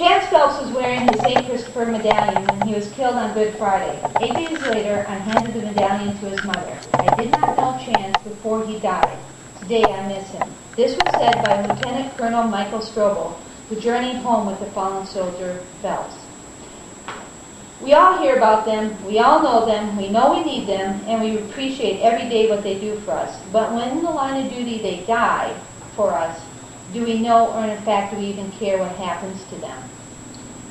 Chance Phelps was wearing his St. Christopher medallion when he was killed on Good Friday. 8 days later, I handed the medallion to his mother. I did not know Chance before he died. Today I miss him. This was said by Lieutenant Colonel Michael Strobel, who journeyed home with the fallen soldier Phelps. We all hear about them, we all know them, we know we need them, and we appreciate every day what they do for us. But when in the line of duty they die for us, do we know, or in fact do we even care what happens to them?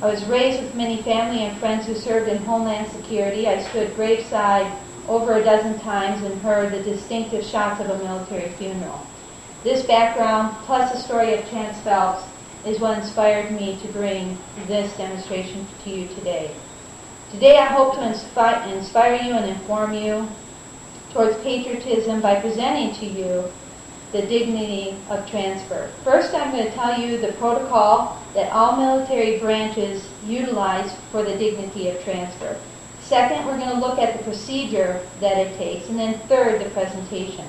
I was raised with many family and friends who served in Homeland Security. I stood graveside over a dozen times and heard the distinctive shots of a military funeral. This background, plus the story of Chance Phelps, is what inspired me to bring this demonstration to you today. Today I hope to inspire you and inform you towards patriotism by presenting to you the dignity of transfer. First, I'm going to tell you the protocol that all military branches utilize for the dignity of transfer. Second, we're going to look at the procedure that it takes. And then third, the presentation.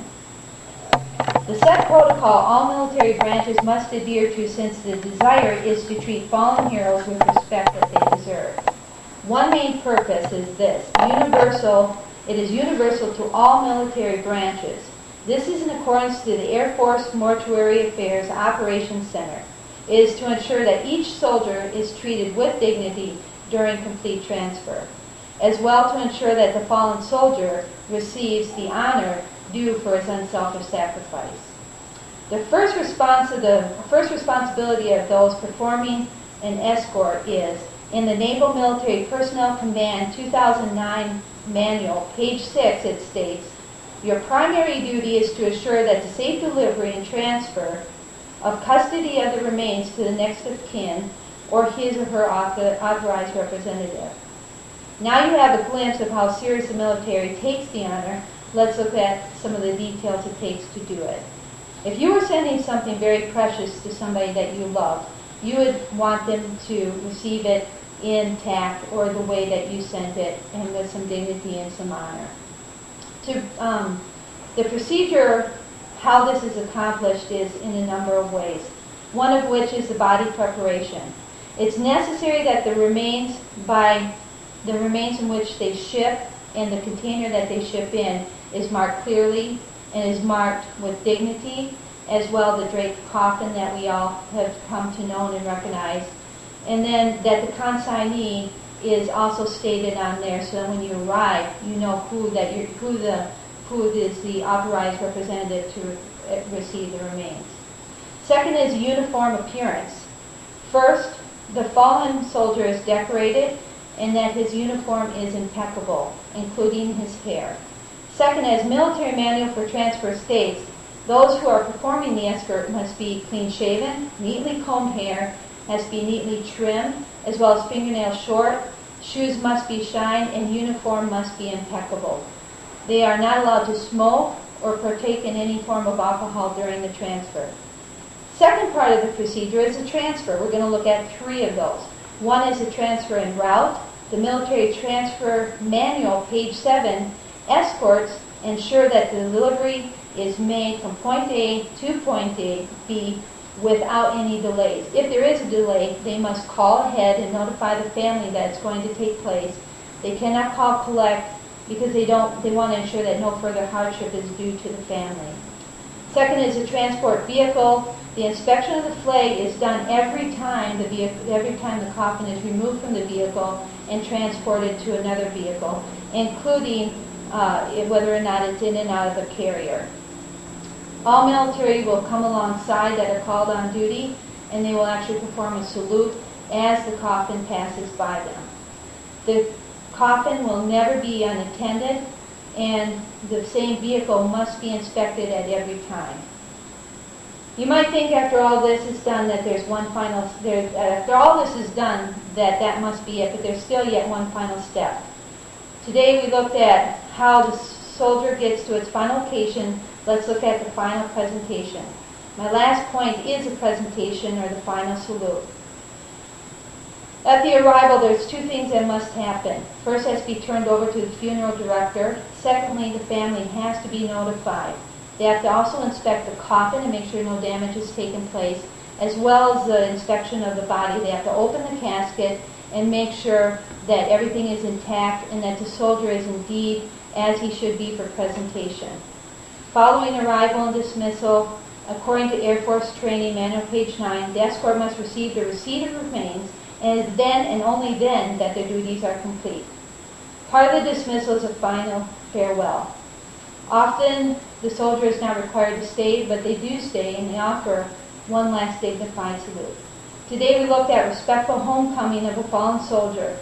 The set protocol all military branches must adhere to, since the desire is to treat fallen heroes with respect that they deserve. One main purpose is this: it is universal to all military branches. This is in accordance to the Air Force Mortuary Affairs Operations Center. It is to ensure that each soldier is treated with dignity during complete transfer, as well to ensure that the fallen soldier receives the honor due for his unselfish sacrifice. The first responsibility of those performing an escort is, in the Naval Military Personnel Command 2009 Manual, page 6, it states, your primary duty is to assure that the safe delivery and transfer of custody of the remains to the next of kin or his or her authorized representative. Now you have a glimpse of how serious the military takes the honor. Let's look at some of the details it takes to do it. If you were sending something very precious to somebody that you loved, you would want them to receive it intact or the way that you sent it, and with some dignity and some honor. The procedure, how this is accomplished, is in a number of ways, one of which is the body preparation. It's necessary that the remains in which they ship and the container that they ship in is marked clearly and is marked with dignity, as well the draped coffin that we all have come to know and recognize, and then that the consignee is also stated on there, so that when you arrive, you know who is the authorized representative to receive the remains. Second is uniform appearance. First, the fallen soldier is decorated, and that his uniform is impeccable, including his hair. Second, as Military Manual for Transfer states, those who are performing the escort must be clean-shaven, neatly combed hair, has to be neatly trimmed, as well as fingernails short, shoes must be shined, and uniform must be impeccable. They are not allowed to smoke or partake in any form of alcohol during the transfer. Second part of the procedure is the transfer. We're going to look at 3 of those. One is the transfer en route. The Military Transfer Manual, page 7, escorts ensure that the delivery is made from point A to point B without any delays. If there is a delay, they must call ahead and notify the family that it's going to take place. They cannot call collect because they want to ensure that no further hardship is due to the family. Second is the transport vehicle. The inspection of the flag is done every time the coffin is removed from the vehicle and transported to another vehicle, including whether or not it's in and out of the carrier. All military will come alongside that are called on duty, and they will actually perform a salute as the coffin passes by them. The coffin will never be unattended, and the same vehicle must be inspected at every time. You might think after all this is done that that must be it, but there's still yet one final step. Today we looked at how the soldier gets to its final location. Let's look at the final presentation. My last point is a presentation, or the final salute. At the arrival, there's 2 things that must happen. First, it has to be turned over to the funeral director. Secondly, the family has to be notified. They have to also inspect the coffin and make sure no damage has taken place. as well as the inspection of the body. They have to open the casket and make sure that everything is intact and that the soldier is indeed as he should be for presentation. Following arrival and dismissal, according to Air Force Training Manual, page 9, the escort must receive the receipt of remains, and it is then and only then that their duties are complete. Part of the dismissal is a final farewell. Often the soldier is not required to stay, but they do stay and they offer one last dignified salute. Today we looked at respectful homecoming of a fallen soldier.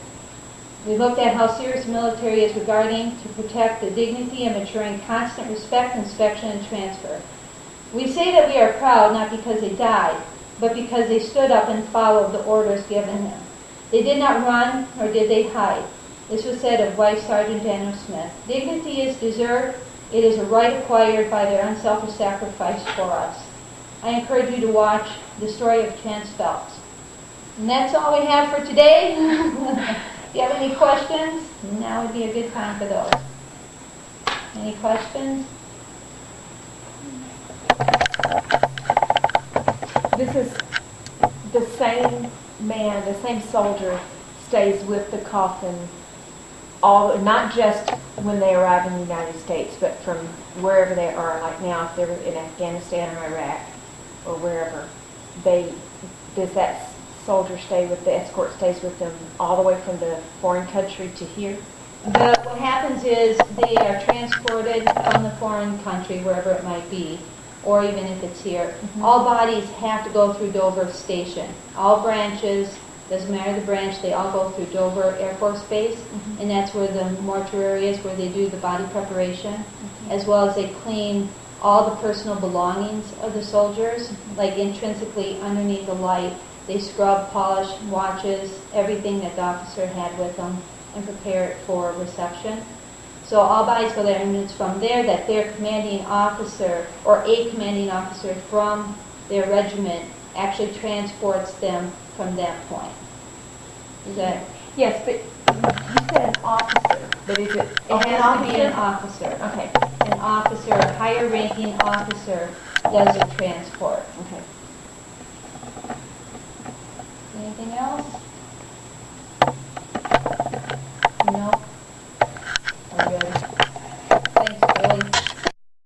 We looked at how serious the military is regarding to protect the dignity and maturing constant respect, inspection, and transfer. We say that we are proud not because they died, but because they stood up and followed the orders given them. They did not run, nor did they hide. This was said of Wife Sergeant Daniel Smith. Dignity is deserved. It is a right acquired by their unselfish sacrifice for us. I encourage you to watch the story of Chance Phelps. And that's all we have for today. If you have any questions, now would be a good time for those. Any questions? This is the same man, the same soldier stays with the coffin not just when they arrive in the United States, but from wherever they are, like now if they're in Afghanistan or Iraq or wherever, does that soldier stay with, the escort stays with them all the way from the foreign country to here? What happens is they are transported from the foreign country, wherever it might be, or even if it's here. Mm-hmm. All bodies have to go through Dover Station. All branches, doesn't matter the branch, they all go through Dover Air Force Base, mm-hmm. and that's where the mortuary is, where they do the body preparation, mm-hmm. as well as they clean all the personal belongings of the soldiers, mm-hmm. like intrinsically underneath the light. They scrub, polish, watches, everything that the officer had with them, and prepare it for reception. So all bodies go there, and it's from there that their commanding officer, or a commanding officer from their regiment, actually transports them from that point. Is that? Yes, but you said an officer, but is it? It has to be an officer. Okay. An officer, a higher ranking officer, does the transport. Okay. Anything else?